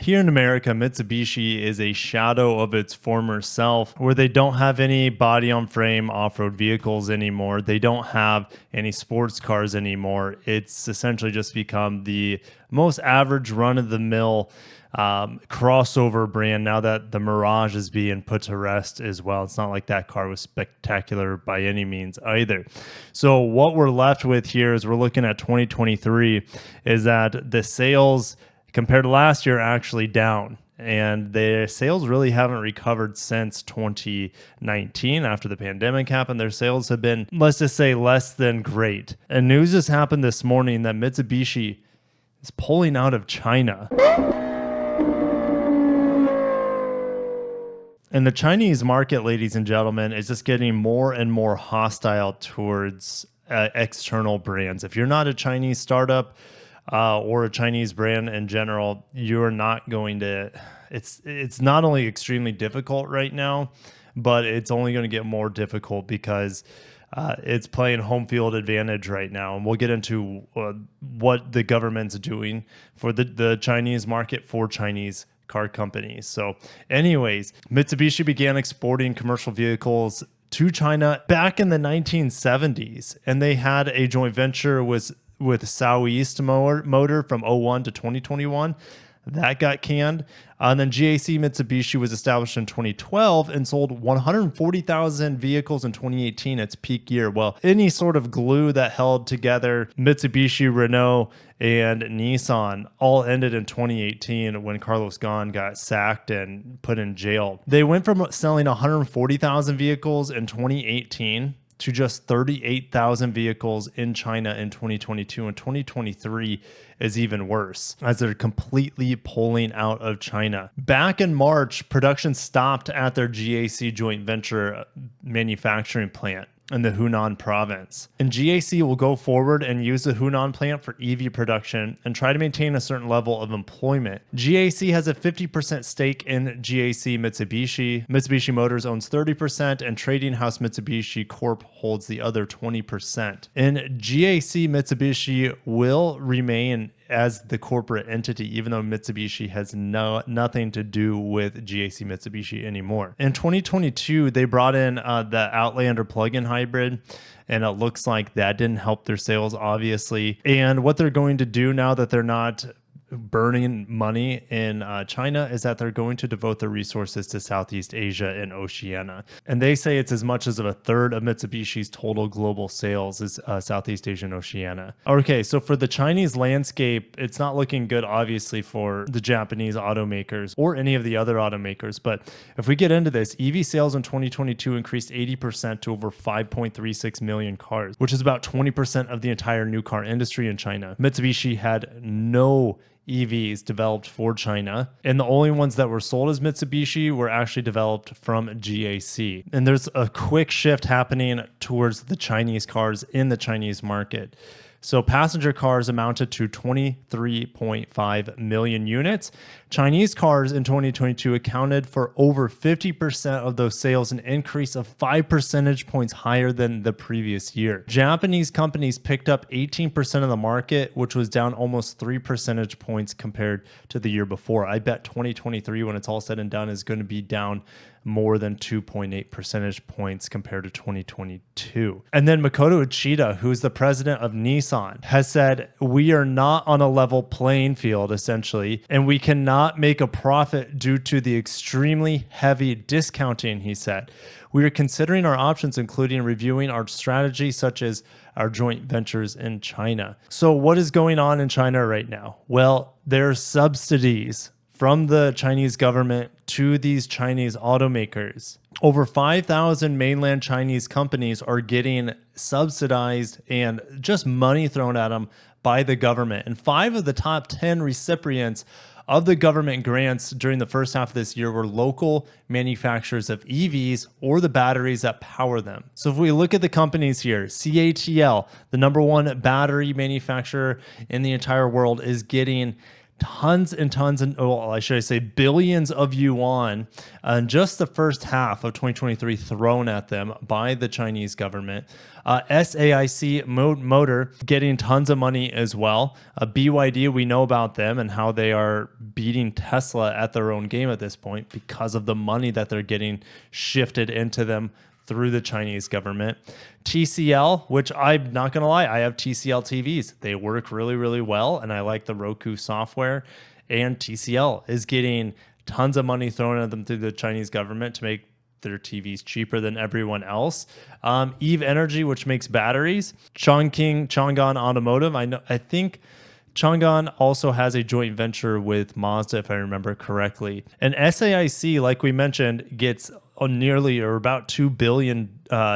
Here in America, Mitsubishi is a shadow of its former self, where they don't have any body on frame off-road vehicles anymore. They don't have any sports cars anymore. It's essentially just become the most average run-of-the-mill crossover brand now that the Mirage is being put to rest as well. It's not like that car was spectacular by any means either. So what we're left with here is we're looking at 2023 is that the sales compared to last year actually down, and the sales really haven't recovered since 2019 after the pandemic happened. Their sales have been, let's just say, less than great. And news just happened this morning that Mitsubishi is pulling out of China. And the Chinese market, ladies and gentlemen, is just getting more and more hostile towards external brands. If you're not a Chinese startup, or a Chinese brand in general, you're not going to, it's not only extremely difficult right now, but it's only going to get more difficult because it's playing home field advantage right now. And we'll get into what the government's doing for the Chinese market for Chinese car companies. So anyways, Mitsubishi began exporting commercial vehicles to China back in the 1970s, and they had a joint venture with Southeast Motor from 01 to 2021. That got canned. And then GAC Mitsubishi was established in 2012 and sold 140,000 vehicles in 2018, its peak year. Well, any sort of glue that held together Mitsubishi, Renault, and Nissan all ended in 2018 when Carlos Ghosn got sacked and put in jail. They went from selling 140,000 vehicles in 2018 to just 38,000 vehicles in China in 2022, and 2023 is even worse as they're completely pulling out of China. Back in March, production stopped at their GAC joint venture manufacturing plant in the Hunan province. And GAC will go forward and use the Hunan plant for EV production and try to maintain a certain level of employment. GAC has a 50% stake in GAC Mitsubishi. Mitsubishi Motors owns 30%, and trading house Mitsubishi Corp holds the other 20%. And GAC Mitsubishi will remain as the corporate entity, even though Mitsubishi has nothing to do with GAC Mitsubishi anymore. In 2022, they brought in the Outlander plug-in hybrid, and it looks like that didn't help their sales, obviously. And what they're going to do now that they're not burning money in China is that they're going to devote their resources to Southeast Asia and Oceania. And they say it's as much as a third of Mitsubishi's total global sales is Southeast Asia and Oceania. Okay, so for the Chinese landscape, it's not looking good, obviously, for the Japanese automakers or any of the other automakers. But if we get into this, EV sales in 2022 increased 80% to over 5.36 million cars, which is about 20% of the entire new car industry in China. Mitsubishi had no EVs developed for China, and the only ones that were sold as Mitsubishi were actually developed from GAC. And there's a quick shift happening towards the Chinese cars in the Chinese market. So passenger cars amounted to 23.5 million units. Chinese cars in 2022 accounted for over 50% of those sales, an increase of 5 percentage points higher than the previous year. Japanese companies picked up 18% of the market, which was down almost 3 percentage points compared to the year before. I bet 2023, when it's all said and done, is going to be down more than 2.8 percentage points compared to 2022. And then Makoto Uchida, who's the president of Nissan, has said, we are not on a level playing field, essentially, and we cannot make a profit due to the extremely heavy discounting, he said. We are considering our options, including reviewing our strategy, such as our joint ventures in China. So what is going on in China right now? Well, there are subsidies from the Chinese government to these Chinese automakers. Over 5,000 mainland Chinese companies are getting subsidized and just money thrown at them by the government. And 5 of the top 10 recipients of the government grants during the first half of this year were local manufacturers of EVs or the batteries that power them. So if we look at the companies here, CATL, the #1 battery manufacturer in the entire world, is getting tons and tons, and well, I should say billions of yuan in just the first half of 2023 thrown at them by the Chinese government. SAIC Motor getting tons of money as well. BYD, we know about them and how they are beating Tesla at their own game at this point because of the money that they're getting shifted into them through the Chinese government. TCL, which I'm not going to lie, I have TCL TVs. They work really, really well, and I like the Roku software. And TCL is getting tons of money thrown at them through the Chinese government to make their TVs cheaper than everyone else. Eve Energy, which makes batteries. Chang'an Automotive. I think Chang'an also has a joint venture with Mazda, if I remember correctly. And SAIC, like we mentioned, gets nearly or about 2 billion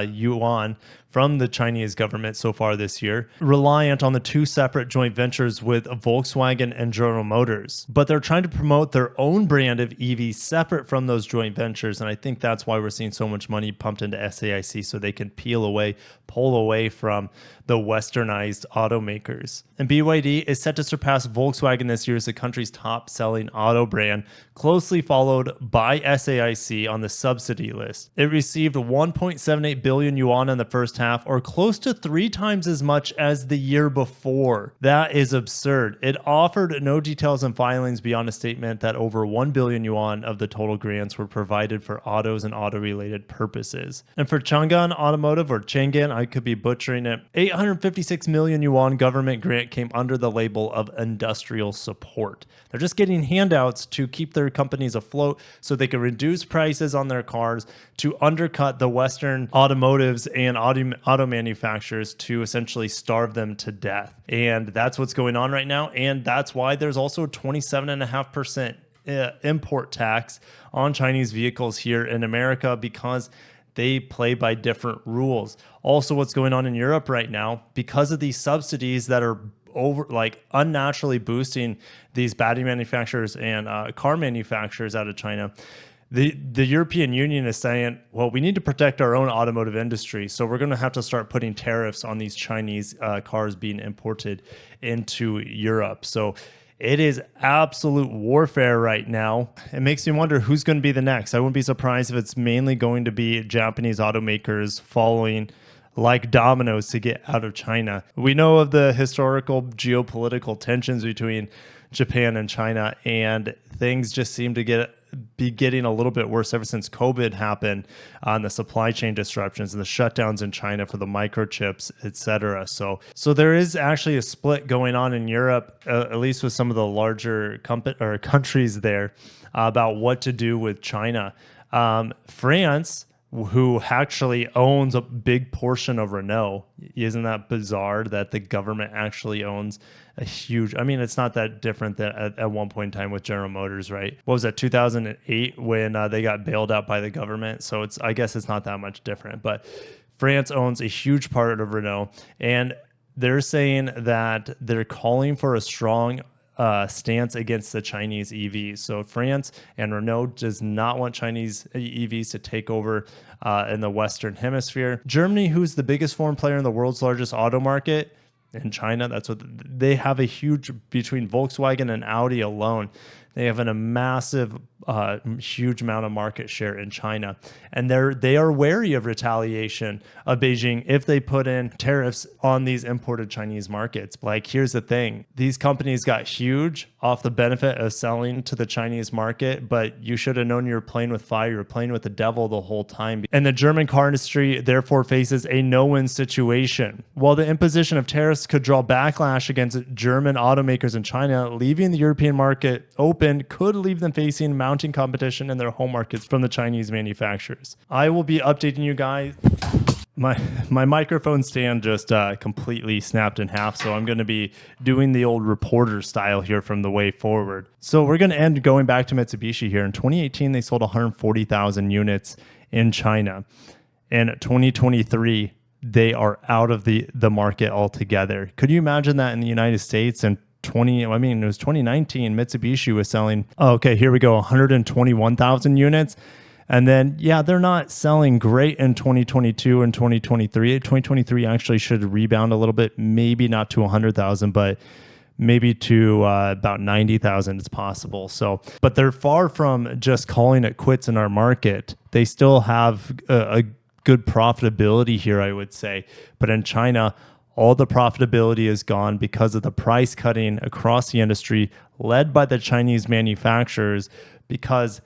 yuan from the Chinese government so far this year, reliant on the two separate joint ventures with Volkswagen and General Motors. But they're trying to promote their own brand of EVs separate from those joint ventures. And I think that's why we're seeing so much money pumped into SAIC, so they can pull away from the westernized automakers. And BYD is set to surpass Volkswagen this year as the country's top selling auto brand, closely followed by SAIC on the subsidy list. It received 1.78 billion yuan in the first half, or close to 3 times as much as the year before. That is absurd. It offered no details and filings beyond a statement that over 1 billion yuan of the total grants were provided for autos and auto-related purposes. And for Chang'an Automotive, or Chang'an, I could be butchering it, 856 million yuan government grant came under the label of industrial support. They're just getting handouts to keep their companies afloat so they can reduce prices on their cars, to undercut the Western automotives and auto manufacturers, to essentially starve them to death. And that's what's going on right now. And that's why there's also a 27.5% import tax on Chinese vehicles here in America, because they play by different rules. Also, what's going on in Europe right now, because of these subsidies that are unnaturally boosting these battery manufacturers and car manufacturers out of China, the European Union is saying, well, we need to protect our own automotive industry, so we're going to have to start putting tariffs on these Chinese cars being imported into Europe. So it is absolute warfare right now. It makes me wonder who's going to be the next. I wouldn't be surprised if it's mainly going to be Japanese automakers following like dominoes to get out of China. We know of the historical geopolitical tensions between Japan and China, and things just seem to be getting a little bit worse ever since COVID happened, on the supply chain disruptions and the shutdowns in China for the microchips, etc. So there is actually a split going on in Europe, at least with some of the larger countries there, about what to do with China. France, who actually owns a big portion of Renault. Isn't that bizarre that the government actually owns a huge... I mean, it's not that different than at one point in time with General Motors, right? What was that, 2008, when they got bailed out by the government? So I guess it's not that much different. But France owns a huge part of Renault, and they're saying that they're calling for a strong stance against the Chinese EVs. So France and Renault does not want Chinese EVs to take over in the Western Hemisphere. Germany, who's the biggest foreign player in the world's largest auto market, in China, that's what they have, a huge, between Volkswagen and Audi alone, they have a massive, huge amount of market share in China. And they are wary of retaliation of Beijing if they put in tariffs on these imported Chinese markets. Like, here's the thing. These companies got huge off the benefit of selling to the Chinese market, but you should have known you were playing with fire. You were playing with the devil the whole time. And the German car industry therefore faces a no-win situation. While the imposition of tariffs could draw backlash against German automakers in China, leaving the European market open could leave them facing mounting competition in their home markets from the Chinese manufacturers. I will be updating you guys. My microphone stand just completely snapped in half, so I'm going to be doing the old reporter style here from the way forward. So we're going to end going back to Mitsubishi here. In 2018, they sold 140,000 units in China. In 2023, they are out of the market altogether. Could you imagine that in the United States? And it was 2019, Mitsubishi was selling, 121,000 units. And then, they're not selling great in 2022 and 2023. 2023 actually should rebound a little bit, maybe not to 100,000, but maybe to about 90,000. It's possible. So, but they're far from just calling it quits in our market. They still have a good profitability here, I would say. But in China, all the profitability is gone because of the price cutting across the industry led by the Chinese manufacturers, because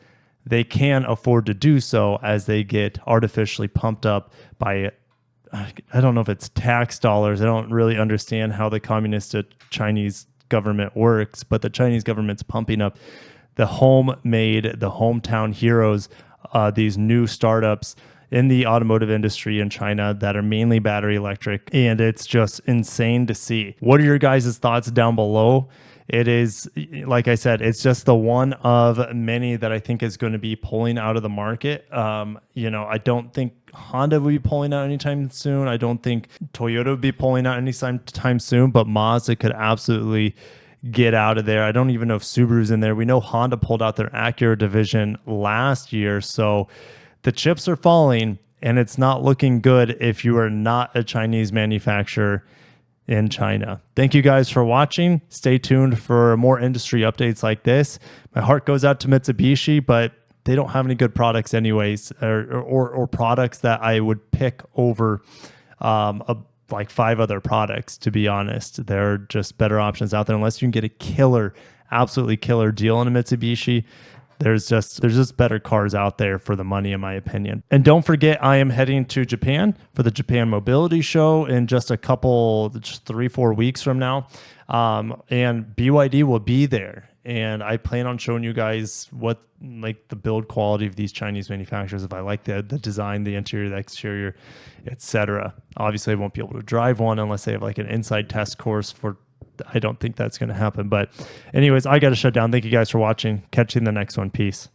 they can afford to do so as they get artificially pumped up by, I don't know if it's tax dollars. I don't really understand how the communist Chinese government works, but the Chinese government's pumping up the homemade, the hometown heroes, these new startups in the automotive industry in China that are mainly battery electric. And it's just insane to see. What are your guys' thoughts down below? It is, like I said, it's just the one of many that I think is going to be pulling out of the market. I don't think Honda will be pulling out anytime soon. I don't think Toyota will be pulling out anytime soon, but Mazda could absolutely get out of there. I don't even know if Subaru's in there. We know Honda pulled out their Acura division last year. So the chips are falling, and it's not looking good if you are not a Chinese manufacturer in China. Thank you guys for watching. Stay tuned for more industry updates like this. My heart goes out to Mitsubishi, but they don't have any good products anyways, or products that I would pick over like 5 other products, to be honest. There are just better options out there. Unless you can get a killer, absolutely killer deal on a Mitsubishi, there's just better cars out there for the money, in my opinion. And don't forget, I am heading to Japan for the Japan Mobility Show in just 3-4 weeks from now. And BYD will be there. And I plan on showing you guys what, like, the build quality of these Chinese manufacturers, if I like the design, the interior, the exterior, etc. Obviously, I won't be able to drive one unless they have like an inside test course for. I don't think that's going to happen. But anyways, I got to shut down. Thank you guys for watching. Catch you in the next one. Peace.